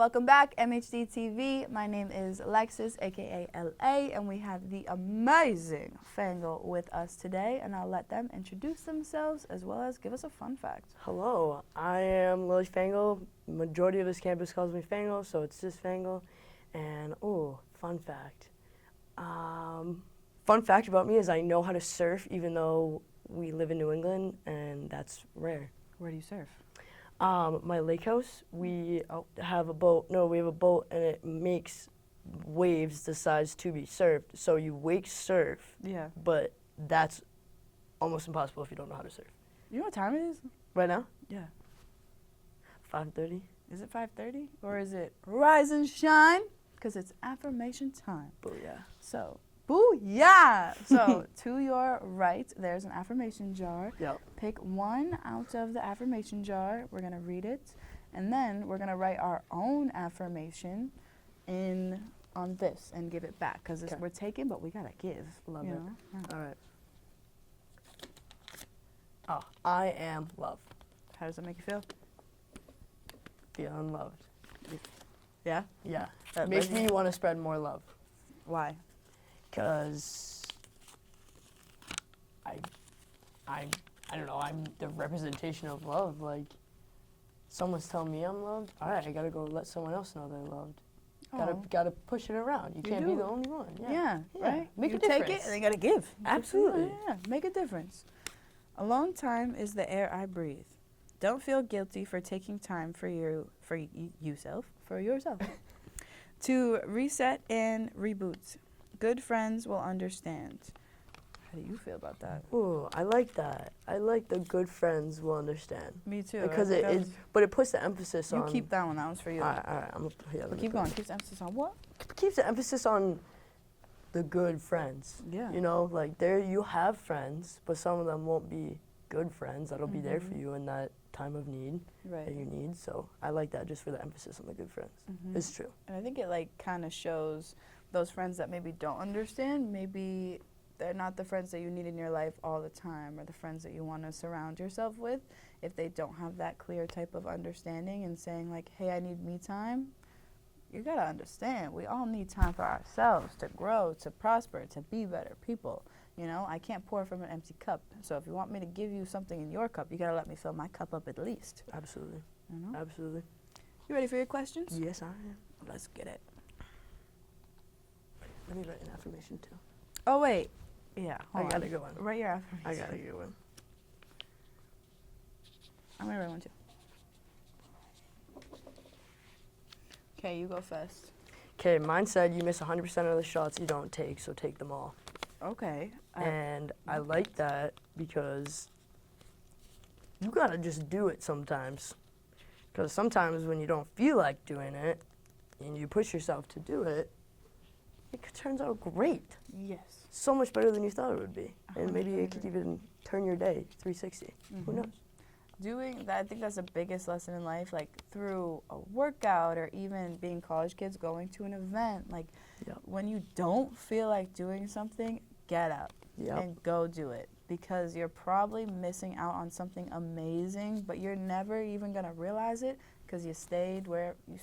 Welcome back, MHD TV. My name is Alexis, aka LA, and we have the amazing Fangel with us today, and I'll let them introduce themselves as well as give us a fun fact. Hello, I am Lilly Fangel. Majority of this campus calls me Fangel, so it's just Fangel. And fun fact. Fun fact about me is I know how to surf, even though we live in New England, and that's rare. Where do you surf? My lake house, we have a boat. No, we have a boat, and it makes waves the size to be surfed. So you wake surf, Yeah. but that's almost impossible if you don't know how to surf. You know what time it is? Right now, Yeah. 5:30. Is it 5:30? Or is it rise and shine? Because it's affirmation time. Booyah. So, booyah! So, to your right, there's an affirmation jar. Yep. Pick one out of the affirmation jar. We're going to read it. And then we're going to write our own affirmation on this and give it back. Because we're taking, but we got to give. Love you it. know? Yeah. All right. Oh, I am love. How does that make you feel? Feeling loved. Yeah? Yeah. That Makes makes me want to spread more love. Why? Because I don't know, I'm the representation of love. Like, someone's telling me I'm loved. All right, I got to go let someone else know they're loved. Gotta push it around. You can't be do. the only one. Yeah, right? Make you a difference. take it and you got to give. Absolutely. Yeah, make a difference. Alone time is the air I breathe. Don't feel guilty for taking time for yourself. To reset and reboot. Good friends will understand. How do you feel about that? Ooh, I like that. I like the good friends will understand. Me too. Because but it puts the emphasis on. You keep that one. That one's for you. All right. But keep going. Keep the emphasis on what? Keeps the emphasis on the good friends. Yeah. You know, like you have friends, but some of them won't be good friends that'll be there for you in that time of need that you need. So I like that just for the emphasis on the good friends. It's true. And I think it kind of shows those friends that maybe don't understand, maybe they're not the friends that you need in your life all the time, or the friends that you want to surround yourself with. If they don't have that clear type of understanding and saying like, hey, I need me time, you got to understand, we all need time for ourselves to grow, to prosper, to be better people. You know, I can't pour from an empty cup. So if you want me to give you something in your cup, you got to let me fill my cup up at least. Absolutely. You know? Absolutely. You ready for your questions? Yes, I am. Let's get it. Let me write an affirmation too. Oh, wait. Yeah, I got a good one. Write your affirmation. I got a good one. I'm going to write one too. Okay, you go first. Okay, mine said you miss 100% of the shots you don't take, so take them all. Okay. And I like that because you gotta just do it sometimes. Because sometimes when you don't feel like doing it and you push yourself to do it, it turns out great. Yes. So much better than you thought it would be. And maybe it could even turn your day 360. Who knows? Doing that, I think that's the biggest lesson in life, like through a workout or even being college kids going to an event. Like when you don't feel like doing something, get up and go do it, because you're probably missing out on something amazing, but you're never even gonna realize it because you stayed where you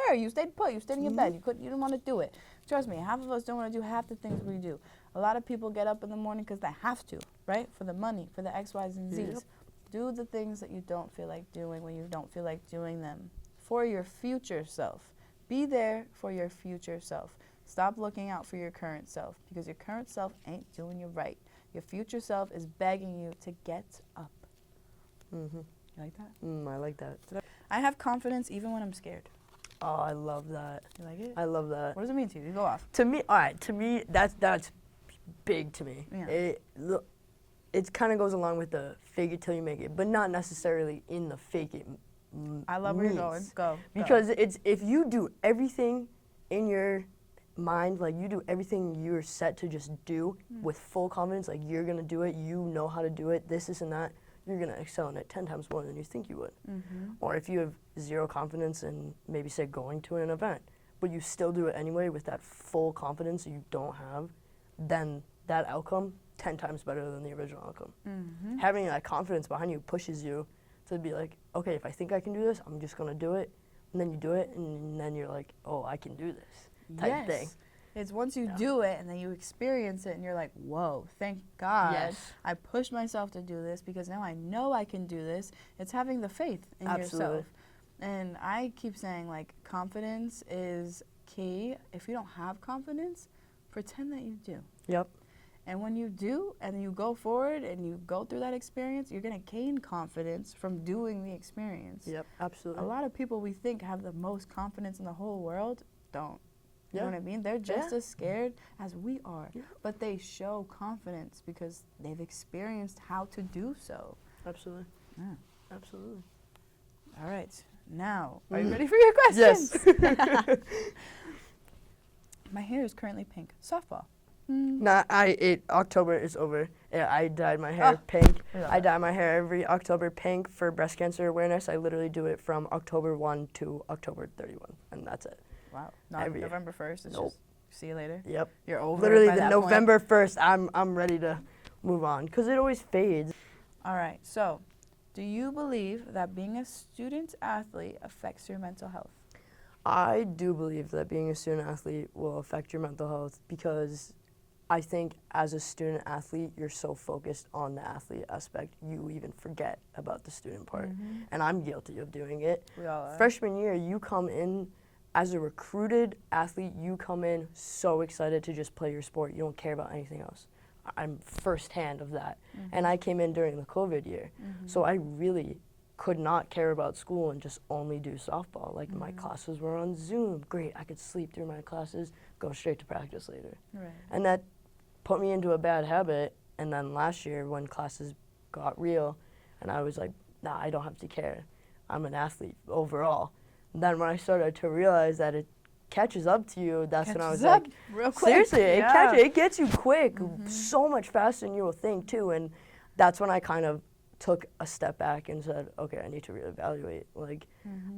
were. You stayed put. You stayed in your bed. You didn't want to do it. Trust me, half of us don't want to do half the things we do. A lot of people get up in the morning because they have to, right? For the money, for the X, Y's, and Z's. Yep. Do the things that you don't feel like doing when you don't feel like doing them. For your future self. Be there for your future self. Stop looking out for your current self, because your current self ain't doing you right. Your future self is begging you to get up. You like that? I like that. I have confidence even when I'm scared. Oh, I love that. You like it? I love that. What does it mean to you? You go off. To me, that's big to me. Yeah. It kind of goes along with the fake it till you make it, but not necessarily in the fake it. I love where you're going. Go. Because it's if you do everything in your mind, like you do everything you're set to just do with full confidence, like you're gonna do it, you know how to do it, this and that, you're gonna excel in it 10 times more than you think you would. Or if you have zero confidence in maybe say going to an event, but you still do it anyway with that full confidence you don't have, then that outcome 10 times better than the original outcome. Having that confidence behind you pushes you to be like, okay, if I think I can do this, I'm just gonna do it. and then you do it, and then you're like, oh, I can do this type thing. It's once you do it and then you experience it and you're like, whoa, thank God I pushed myself to do this because now I know I can do this. It's having the faith in yourself. And I keep saying, like, confidence is key. If you don't have confidence, pretend that you do. Yep. And when you do and you go forward and you go through that experience, you're going to gain confidence from doing the experience. Yep, absolutely. A lot of people we think have the most confidence in the whole world don't. You know what I mean? They're just as scared as we are, but they show confidence because they've experienced how to do so. Absolutely. Yeah. Absolutely. All right. Now, are you ready for your questions? Yes. My hair is currently pink. Softball. October is over. Yeah, I dyed my hair pink. I dye my hair every October pink for breast cancer awareness. I literally do it from October 1 to October 31, and that's it. Wow. Not November 1st. It's just see you later. Yep. You're over literally it by the that November 1st. I'm ready to move on because it always fades. All right. So, do you believe that being a student athlete affects your mental health? I do believe that being a student athlete will affect your mental health because I think as a student athlete, you're so focused on the athlete aspect, you even forget about the student part. And I'm guilty of doing it. We all are. Freshman year, you come in as a recruited athlete, you come in so excited to just play your sport. You don't care about anything else. I'm firsthand of that. And I came in during the COVID year. So I really could not care about school and just only do softball. Like my classes were on Zoom. Great, I could sleep through my classes, go straight to practice later. Right. And that put me into a bad habit. And then last year when classes got real and I was like, nah, I don't have to care. I'm an athlete overall. And then when I started to realize that it catches up to you, that's when I was like, real quick. seriously, it gets you quick, so much faster than you will think too. And that's when I kind of took a step back and said, okay, I need to reevaluate. Like,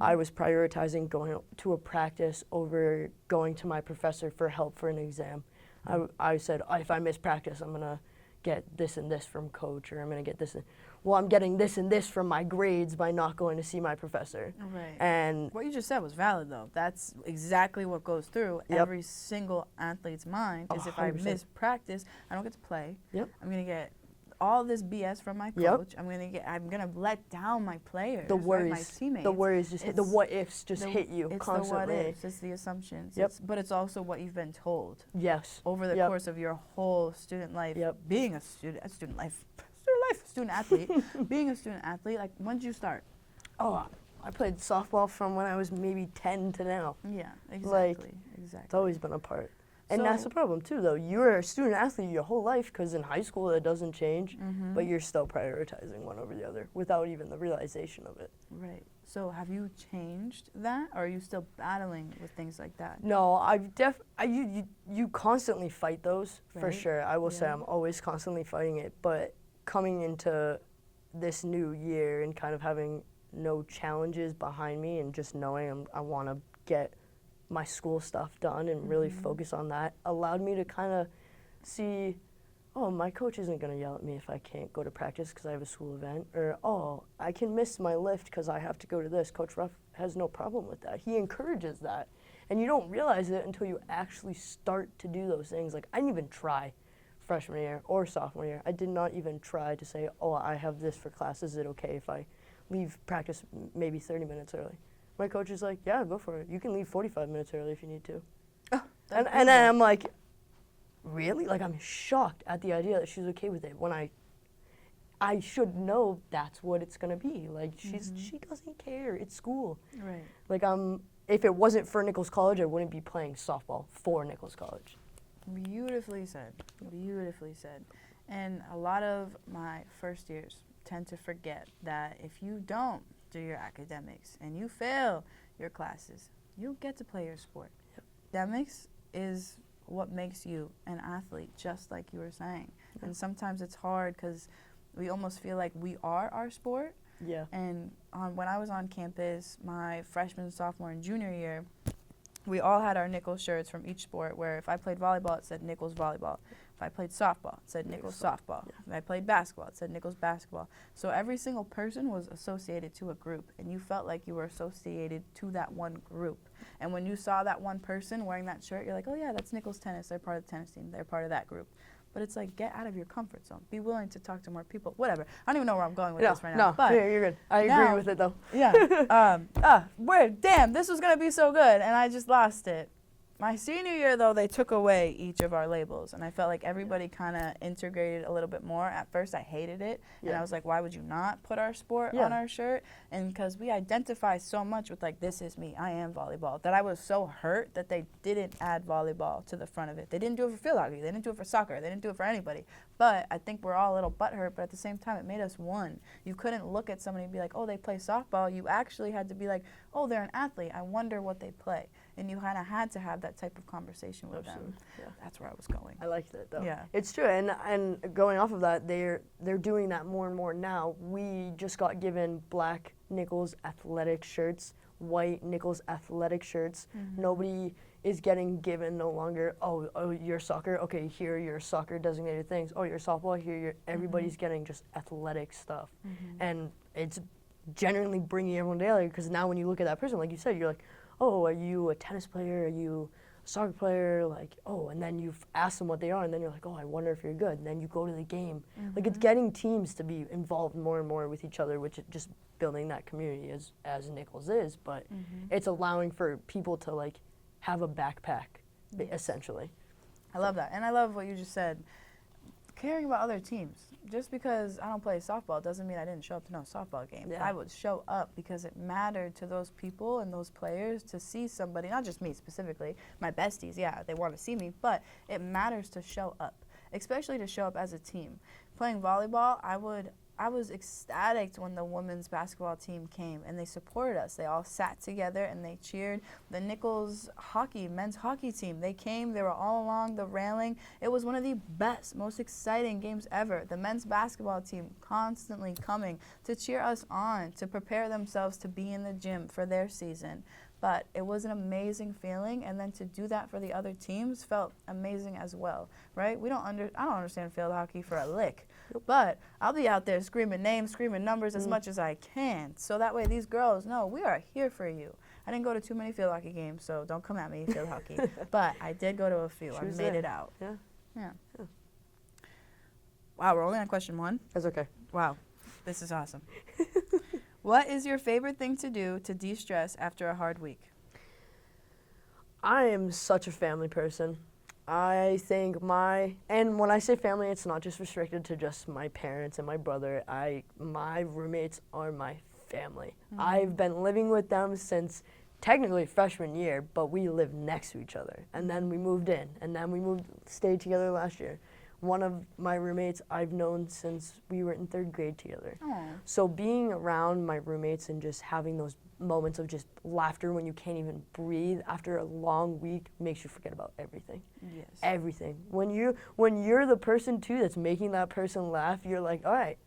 I was prioritizing going to a practice over going to my professor for help for an exam. I said, if I miss practice, I'm gonna get this and this from coach, or I'm gonna get this. Well, I'm getting this and this from my grades by not going to see my professor. Right. And what you just said was valid, though. That's exactly what goes through every single athlete's mind. Is if I 100%. miss practice, I don't get to play. Yep. I'm gonna get all this BS from my coach. I'm gonna let down my players. The worries, my teammates. the worries just hit, the what ifs just hit you it's constantly. The what ifs, it's the assumptions. Yep. But it's also what you've been told. Yes. Over the course of your whole student life. Being a student athlete, being a student athlete. Like, when did you start? Oh, I played softball from when I was maybe 10 to now. Yeah, exactly. Like, it's always been a part. And that's the problem too, though. You're a student athlete your whole life because in high school it doesn't change, but you're still prioritizing one over the other without even the realization of it. Right. So have you changed that, or are you still battling with things like that? No, you constantly fight those, for sure. I will say I'm always constantly fighting it, but coming into this new year and kind of having no challenges behind me and just knowing I want to get my school stuff done and really focus on that allowed me to kind of see, oh, my coach isn't going to yell at me if I can't go to practice because I have a school event, or, oh, I can miss my lift because I have to go to this. Coach Ruff has no problem with that. He encourages that. And you don't realize it until you actually start to do those things. Like, I didn't even try freshman year or sophomore year. I did not even try to say, oh, I have this for class. Is it okay if I leave practice maybe 30 minutes early? My coach is like, yeah, go for it. You can leave 45 minutes early if you need to. Oh, and then I'm like, really? Like, I'm shocked at the idea that she's okay with it when I should know that's what it's gonna be. Like, she doesn't care. It's school. Right. Like, if it wasn't for Nichols College, I wouldn't be playing softball for Nichols College. Beautifully said. Beautifully said. And a lot of my first years tend to forget that if you don't do your academics and you fail your classes, you get to play your sport. Academics is what makes you an athlete, just like you were saying. And sometimes it's hard because we almost feel like we are our sport. Yeah. And when I was on campus, my freshman, sophomore, and junior year, we all had our Nichols shirts from each sport, where if I played volleyball, it said Nichols Volleyball. If I played softball, it said Nichols softball. If I played basketball, it said Nichols basketball. So every single person was associated to a group, and you felt like you were associated to that one group. And when you saw that one person wearing that shirt, you're like, oh yeah, that's Nichols tennis. They're part of the tennis team. They're part of that group. But it's like, get out of your comfort zone. Be willing to talk to more people. Whatever. I don't even know where I'm going with this right now. No, you're good. I agree with it, though. Yeah. Damn, this was going to be so good, and I just lost it. My senior year, though, they took away each of our labels, and I felt like everybody kind of integrated a little bit more. At first, I hated it, and I was like, why would you not put our sport on our shirt? And because we identify so much with, like, this is me, I am volleyball, that I was so hurt that they didn't add volleyball to the front of it. They didn't do it for field hockey. They didn't do it for soccer. They didn't do it for anybody. But I think we're all a little butthurt, but at the same time, it made us one. You couldn't look at somebody and be like, oh, they play softball. You actually had to be like, oh, they're an athlete. I wonder what they play. And you kind of had to have that type of conversation with them. Yeah. That's where I was going. I liked it, though. Yeah. It's true, and going off of that, they're doing that more and more now. We just got given black Nichols athletic shirts, white Nichols athletic shirts. Nobody is getting given no longer, oh, you're soccer, okay, here are your soccer designated things. Oh, you're softball, here you're, everybody's getting just athletic stuff. And it's genuinely bringing everyone together, because now when you look at that person, like you said, you're like, oh, are you a tennis player? Are you a soccer player? Like, oh, and then you've asked them what they are, and then you're like, oh, I wonder if you're good. And then you go to the game. Like, it's getting teams to be involved more and more with each other, which is just building that community as Nichols is. But it's allowing for people to, like, have a backpack, essentially. I love that. And I love what you just said. Caring about other teams. Just because I don't play softball doesn't mean I didn't show up to no softball game. I would show up because it mattered to those people and those players to see somebody, not just me specifically, my besties, yeah, they want to see me, but it matters to show up, especially to show up as a team. Playing volleyball, I was ecstatic when the women's basketball team came and they supported us. They all sat together and they cheered. The Nichols men's hockey team, they came, they were all along the railing. It was one of the best, most exciting games ever. The men's basketball team constantly coming to cheer us on, to prepare themselves to be in the gym for their season. But it was an amazing feeling, and then to do that for the other teams felt amazing as well, right? I don't understand field hockey for a lick, but I'll be out there screaming names, screaming numbers as much as I can, so that way these girls know we are here for you. I didn't go to too many field hockey games, so don't come at me, field hockey. But I did go to a few. I made it out. Yeah. Wow, we're only on question 1? That's okay. Wow, this is awesome. What is your favorite thing to do to de-stress after a hard week? I am such a family person. I think and when I say family, it's not just restricted to just my parents and my brother. My roommates are my family. I've been living with them since technically freshman year, but we live next to each other. And then we moved in, and then stayed together last year. One of my roommates I've known since we were in 3rd grade together. Aww. So being around my roommates and just having those moments of just laughter when you can't even breathe after a long week makes you forget about everything. Yes. Everything. When you're the person too that's making that person laugh, you're like, all right,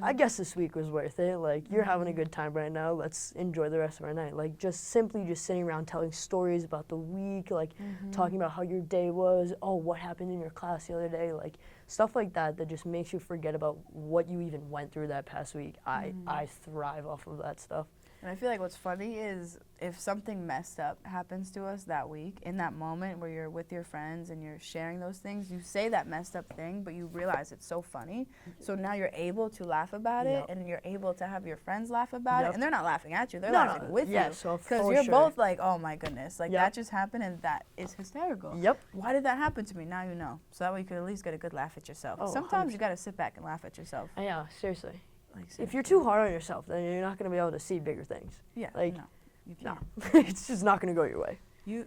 I guess this week was worth it. Like, you're having a good time right now. Let's enjoy the rest of our night. Like, just simply sitting around telling stories about the week, like talking about how your day was, oh, what happened in your class the other day, like stuff like that just makes you forget about what you even went through that past week. I thrive off of that stuff. And I feel like what's funny is if something messed up happens to us that week, in that moment where you're with your friends and you're sharing those things, you say that messed up thing, but you realize it's so funny. So now you're able to laugh about it, and you're able to have your friends laugh about it. And they're not laughing at you, they're laughing with you. So because you're both like, oh my goodness, like that just happened and that is hysterical. Why did that happen to me? Now you know. So that way you could at least get a good laugh at yourself. Sometimes 100%. You got to sit back and laugh at yourself. Yeah, seriously. If you're too hard on yourself, then you're not going to be able to see bigger things. Yeah, like, no, you can't. It's just not going to go your way. You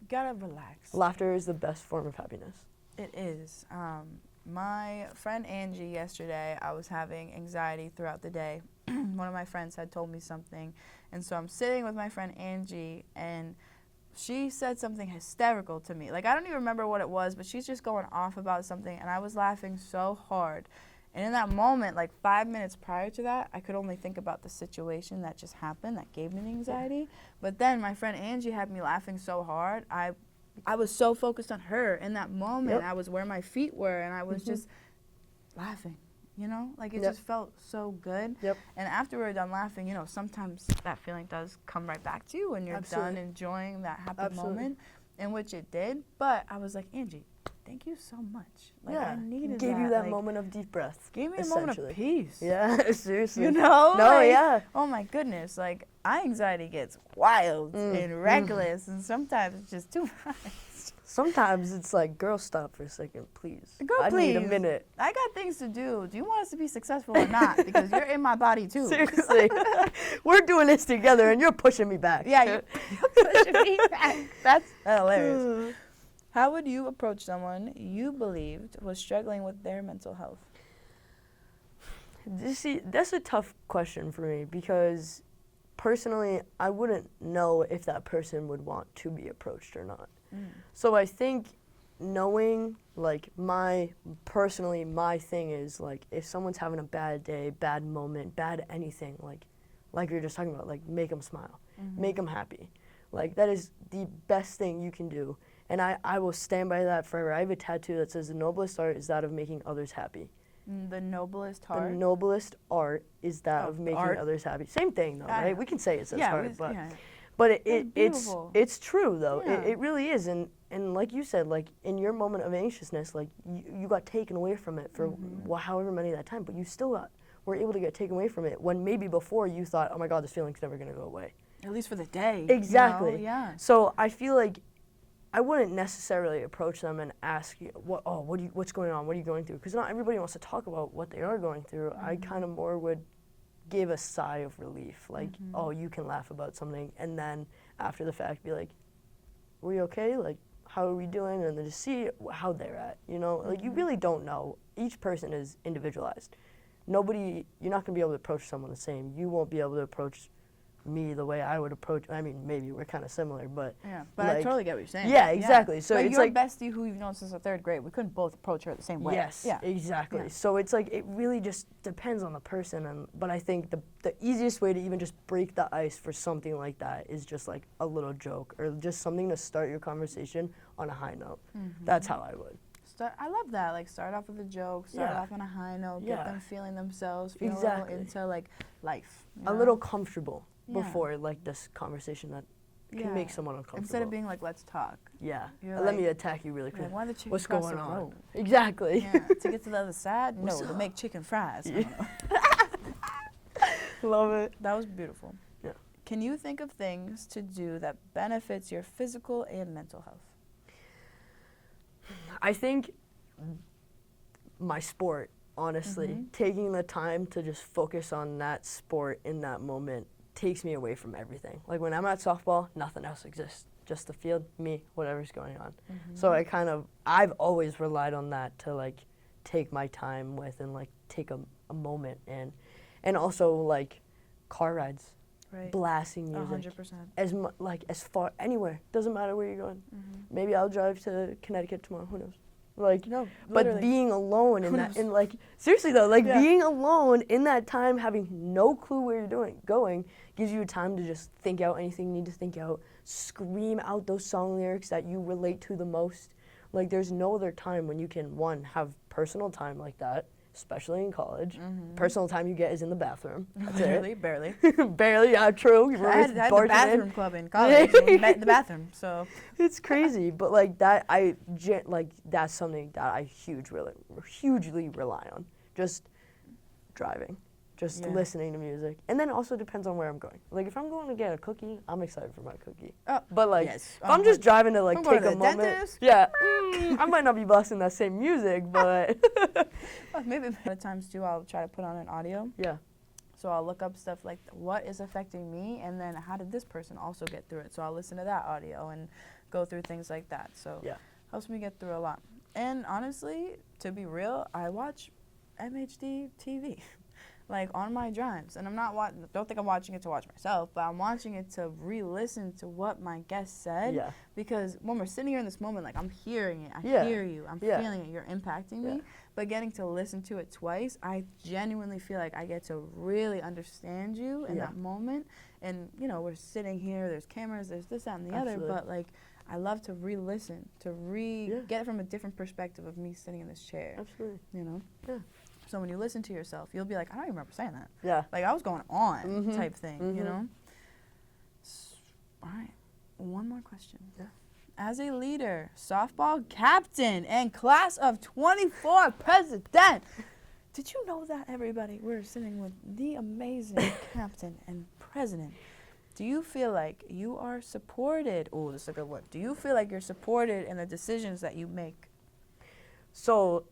gotta relax. Laughter is the best form of happiness. It is. My friend Angie yesterday, I was having anxiety throughout the day. One of my friends had told me something, and so I'm sitting with my friend Angie, and she said something hysterical to me. Like, I don't even remember what it was, but she's just going off about something, and I was laughing so hard. And in that moment, like 5 minutes prior to that, I could only think about the situation that just happened that gave me the anxiety. But then my friend Angie had me laughing so hard, I I was so focused on her in that moment. Yep. I was where my feet were, and I was just laughing, you know? Like, it just felt so good. Yep. And after we're done laughing, you know, sometimes that feeling does come right back to you when you're done enjoying that happy moment, in which it did. But I was like, Angie, thank you so much. Like, I needed Gave you that like, moment of deep breath. Gave me a moment of peace. Yeah, seriously. You know? No, like, yeah. Oh my goodness. Like, my anxiety gets wild and reckless, and sometimes it's just too much. Sometimes it's like, girl, stop for a second, please. Girl, I please. need a minute. I got things to do. Do you want us to be successful or not? Because you're in my body too. Seriously. We're doing this together and you're pushing me back. Yeah, you're pushing me back. That's hilarious. How would you approach someone you believed was struggling with their mental health? See, that's a tough question for me because personally, I wouldn't know if that person would want to be approached or not. So I think knowing, like, my thing is, like, if someone's having a bad day, bad moment, bad anything, like you're just talking about, like, make them smile, make them happy. Like, that is the best thing you can do. And I will stand by that forever. I have a tattoo that says the noblest art is that of making others happy. The noblest heart? The noblest art is that of making others happy. Same thing, though, right? We can say it says heart, but it's true, though. Yeah. It really is. And like you said, like, in your moment of anxiousness, like, you got taken away from it for however many that time, but you still were able to get taken away from it when maybe before you thought, oh my God, this feeling's never going to go away. At least for the day. Exactly. You know? Yeah. So I feel like I wouldn't necessarily approach them and ask, what's going on? What are you going through? Because not everybody wants to talk about what they are going through. I kind of more would give a sigh of relief, like, oh, you can laugh about something, and then after the fact be like, were you okay? Like, how are we doing? And then just see how they're at, you know? Like, you really don't know. Each person is individualized. You're not going to be able to approach someone the same. You won't be able to approach me the way I would approach. I mean, maybe we're kind of similar, but but I totally get what you're saying. Yeah, exactly. So like it's your like bestie who you've known since the 3rd grade, we couldn't both approach her the same way. Yes, exactly. So it's like it really just depends on the person, but I think the easiest way to even just break the ice for something like that is just like a little joke or just something to start your conversation on a high note. That's how I would. I love that. Like, start off with a joke, start off on a high note, get them feeling themselves, feel a little into like life. A little comfortable before like this conversation that can make someone uncomfortable. Instead of being like, let's talk. Yeah. You're Let me attack you really quick. Like, why the chicken What's cross going the on? road? Exactly. Yeah. To get to the other side? No, to make chicken fries. I don't know. Love it. That was beautiful. Yeah. Can you think of things to do that benefits your physical and mental health? I think my sport, honestly, taking the time to just focus on that sport in that moment takes me away from everything. Like, when I'm at softball, nothing else exists. Just the field, me, whatever's going on. So I've always relied on that to, like, take my time with and, like, take a moment and also, like, car rides. Right. Blasting music. 100%. As far, anywhere. Doesn't matter where you're going. Maybe I'll drive to Connecticut tomorrow, who knows? Like, no, but being alone in that, in like, seriously though, like being alone in that time, having no clue where you're going, gives you time to just think out anything you need to think out, scream out those song lyrics that you relate to the most. Like, there's no other time when you can, one, have personal time like that, especially in college. Personal time you get is in the bathroom. That's it. Barely. Barely, yeah, true. I had the bathroom club in college, and we met in the bathroom, so. It's crazy, but like that, that's something that I hugely rely on. Just driving, just listening to music, and then also depends on where I'm going. Like, if I'm going to get a cookie, I'm excited for my cookie. But like, if I'm just driving to like take a moment, dentist? I might not be blasting that same music, but maybe at times too, I'll try to put on an audio. Yeah. So I'll look up stuff like what is affecting me, and then how did this person also get through it. So I'll listen to that audio and go through things like that. So helps me get through a lot. And honestly, to be real, I watch MHD TV. Like, on my drives, and I'm not don't think I'm watching it to watch myself, but I'm watching it to re-listen to what my guest said. Yeah. Because when we're sitting here in this moment, like, I'm hearing it, I hear you, I'm feeling it, you're impacting me. But getting to listen to it twice, I genuinely feel like I get to really understand you in that moment. And, you know, we're sitting here, there's cameras, there's this, that, and the other, but like, I love to re-listen, to get it from a different perspective of me sitting in this chair. Absolutely. You know? Yeah. So when you listen to yourself, you'll be like, I don't even remember saying that. Yeah. Like, I was going on type thing, you know? All right. One more question. Yeah. As a leader, softball captain, and class of 24 president, did you know that, everybody? We're sitting with the amazing captain and president. Do you feel like you are supported? Oh, this is a good one. Do you feel like you're supported in the decisions that you make? So,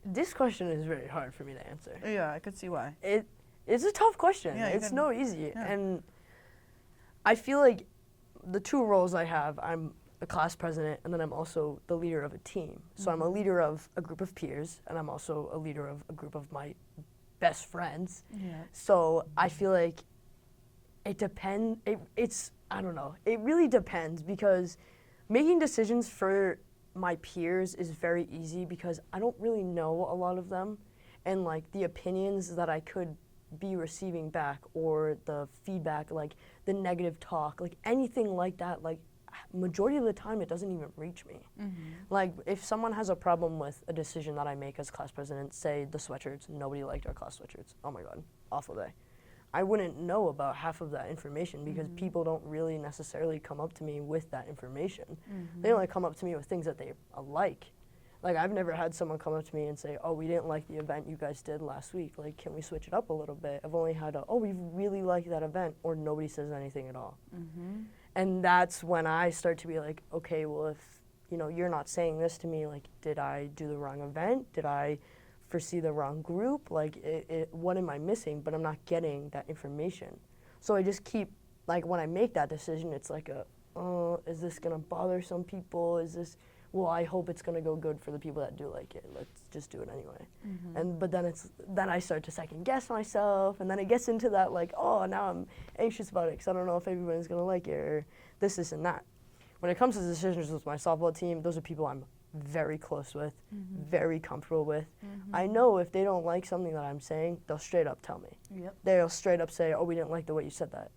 this question is very hard for me to answer. Yeah, I could see why. It's a tough question. Yeah, it's no easy. Yeah. And I feel like the two roles I have, I'm a class president, and then I'm also the leader of a team. So I'm a leader of a group of peers, and I'm also a leader of a group of my best friends. Yeah. So I feel like it depends. I don't know. It really depends, because making decisions for my peers is very easy because I don't really know a lot of them, and like the opinions that I could be receiving back, or the feedback, like the negative talk, like anything like that, like majority of the time it doesn't even reach me. Like if someone has a problem with a decision that I make as class president, say the sweatshirts, nobody liked our class sweatshirts, oh my god, awful day, I wouldn't know about half of that information because people don't really necessarily come up to me with that information. They only come up to me with things that they like. Like I've never had someone come up to me and say, oh, we didn't like the event you guys did last week, like can we switch it up a little bit? I've only had oh, we really liked that event, or nobody says anything at all. And that's when I start to be like, okay, well, if you're not saying this to me, like, did I do the wrong event? Did I foresee the wrong group? Like, what am I missing? But I'm not getting that information. So I just keep, like, when I make that decision, it's like is this gonna bother some people? Well, I hope it's gonna go good for the people that do like it. Let's just do it anyway. But then I start to second guess myself, and then it gets into that like, oh, now I'm anxious about it because I don't know if everybody's gonna like it, or this and that. When it comes to decisions with my softball team, those are people I'm very close with, very comfortable with. I know if they don't like something that I'm saying, they'll straight up tell me. They'll straight up say, oh, we didn't like the way you said that.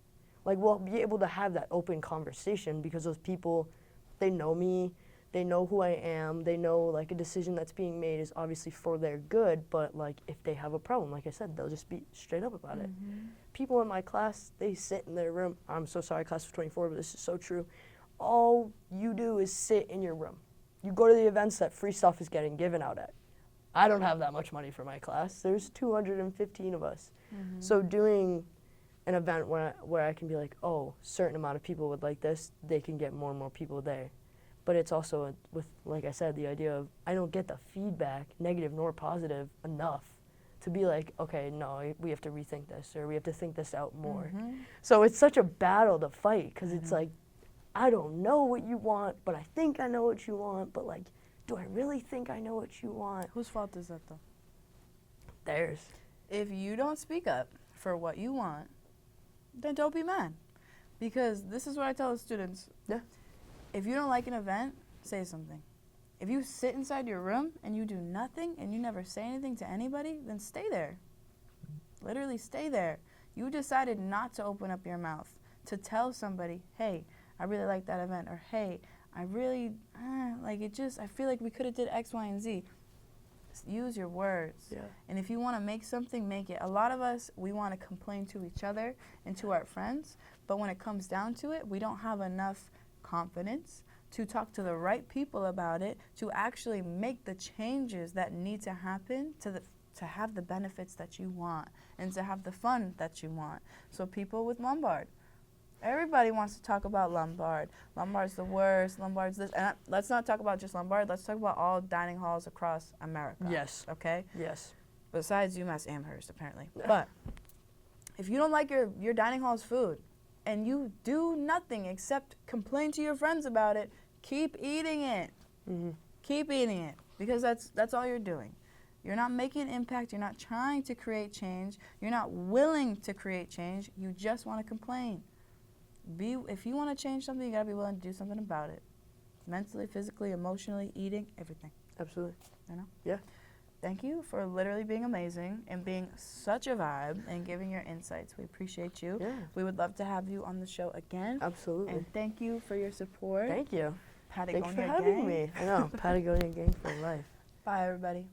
Like, we'll be able to have that open conversation because those people, they know me. They know who I am. They know, like, a decision that's being made is obviously for their good, but, like, if they have a problem, like I said, they'll just be straight up about it. People in my class, they sit in their room. I'm so sorry, class of 24, but this is so true. All you do is sit in your room. You go to the events that free stuff is getting given out at. I don't have that much money for my class. There's 215 of us. So doing an event where I can be like, oh, certain amount of people would like this, they can get more and more people there. But it's also with, like I said, the idea of I don't get the feedback, negative nor positive, enough to be like, okay, no, we have to rethink this, or we have to think this out more. So it's such a battle to fight, because it's like, I don't know what you want, but I think I know what you want, but like, do I really think I know what you want? Whose fault is that, though? Theirs. If you don't speak up for what you want, then don't be mad. Because this is what I tell the students. Yeah. If you don't like an event, say something. If you sit inside your room and you do nothing and you never say anything to anybody, then stay there. Literally stay there. You decided not to open up your mouth to tell somebody, hey, I really like that event, or hey, I really, I feel like we could have did X, Y, and Z. Use your words. Yeah. And if you want to make something, make it. A lot of us, we want to complain to each other and to our friends, but when it comes down to it, we don't have enough confidence to talk to the right people about it, to actually make the changes that need to happen to have the benefits that you want and to have the fun that you want. So people with Lombard, everybody wants to talk about Lombard. Lombard's the worst, Lombard's this. And let's not talk about just Lombard, let's talk about all dining halls across America. Yes. Okay? Yes. Besides UMass Amherst, apparently. But if you don't like your dining hall's food, and you do nothing except complain to your friends about it, keep eating it. Keep eating it, because that's all you're doing. You're not making an impact. You're not trying to create change. You're not willing to create change. You just want to complain. If you want to change something, you got to be willing to do something about it. Mentally, physically, emotionally, eating, everything. Absolutely. You know? Yeah. thank you for literally being amazing and being such a vibe and giving your insights. We appreciate you. Yeah. We would love to have you on the show again. Absolutely. And thank you for your support. Thank you. Patagonia Thanks for having gang. me. I know, Patagonia gang for life. Bye, everybody.